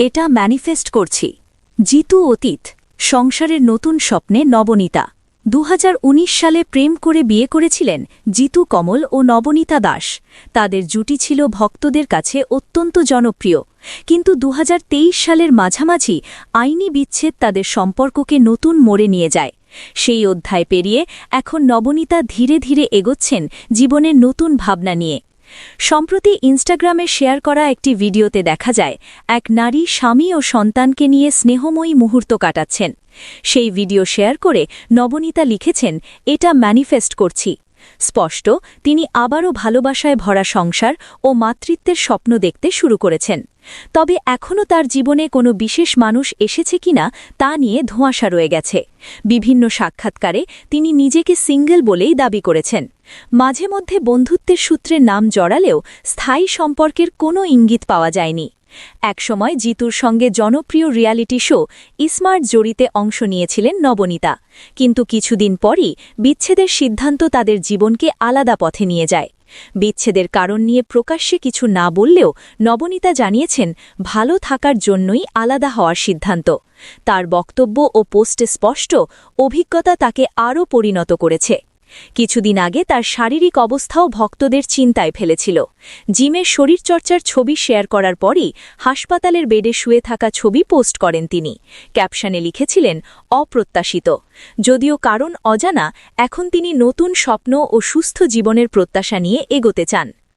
এটা ম্যানিফেস্ট করছি। জিতু অতীত, সংসারের নতুন স্বপ্নে নবনীতা। 2019 সালে প্রেম করে বিয়ে করেছিলেন জিতু কমল ও নবনীতা দাস। তাদের জুটি ছিল ভক্তদের কাছে অত্যন্ত জনপ্রিয়, কিন্তু 2023 সালের মাঝামাঝি আইনি বিচ্ছেদ তাদের সম্পর্ককে নতুন মোড়ে নিয়ে যায়। সেই অধ্যায় পেরিয়ে এখন নবনীতা ধীরে ধীরে এগোচ্ছেন জীবনের নতুন ভাবনা নিয়ে। সম্প্রতি ইনস্টাগ্রামে শেয়ার করা একটি ভিডিওতে দেখা যায় এক নারী স্বামী ও সন্তানকে নিয়ে স্নেহময়ী মুহূর্ত কাটাচ্ছেন। সেই ভিডিও শেয়ার করে নবনীতা লিখেছেন, এটা ম্যানিফেস্ট করছি। স্পষ্ট, তিনি আবারও ভালোবাসায় ভরা সংসার ও মাতৃত্বের স্বপ্ন দেখতে শুরু করেছেন। তবে এখনও তার জীবনে কোনো বিশেষ মানুষ এসেছে কিনা তা নিয়ে ধোঁয়াশা রয়ে গেছে। বিভিন্ন সাক্ষাৎকারে তিনি নিজেকে সিঙ্গেল বলেই দাবি করেছেন। মাঝে মধ্যে বন্ধুত্বের সূত্রে নাম জড়ালেও স্থায়ী সম্পর্কের কোনো ইঙ্গিত পাওয়া যায়নি। একসময় জিতুর সঙ্গে জনপ্রিয় রিয়ালিটি শো স্মার্ট জড়িতে অংশ নিয়েছিলেন নবনীতা, কিন্তু কিছুদিন পরই বিচ্ছেদের সিদ্ধান্ত তাদের জীবনকে আলাদা পথে নিয়ে যায়। বিচ্ছেদের কারণ নিয়ে প্রকাশ্যে কিছু না বললেও নবনীতা জানিয়েছেন, ভালো থাকার জন্যই আলাদা হওয়ার সিদ্ধান্ত। তার বক্তব্য ও পোস্টে স্পষ্ট, অভিজ্ঞতা তাকে আরও পরিণত করেছে। কিছুদিন আগে তার শারীরিক অবস্থাও ভক্তদের চিন্তায় ফেলেছিল। জিমের শরীরচর্চার ছবি শেয়ার করার পরই হাসপাতালের বেডে শুয়ে থাকা ছবি পোস্ট করেন তিনি। ক্যাপশনে লিখেছিলেন, অপ্রত্যাশিত। যদিও কারণ অজানা, এখন তিনি নতুন স্বপ্ন ও সুস্থ জীবনের প্রত্যাশা নিয়ে এগোতে চান।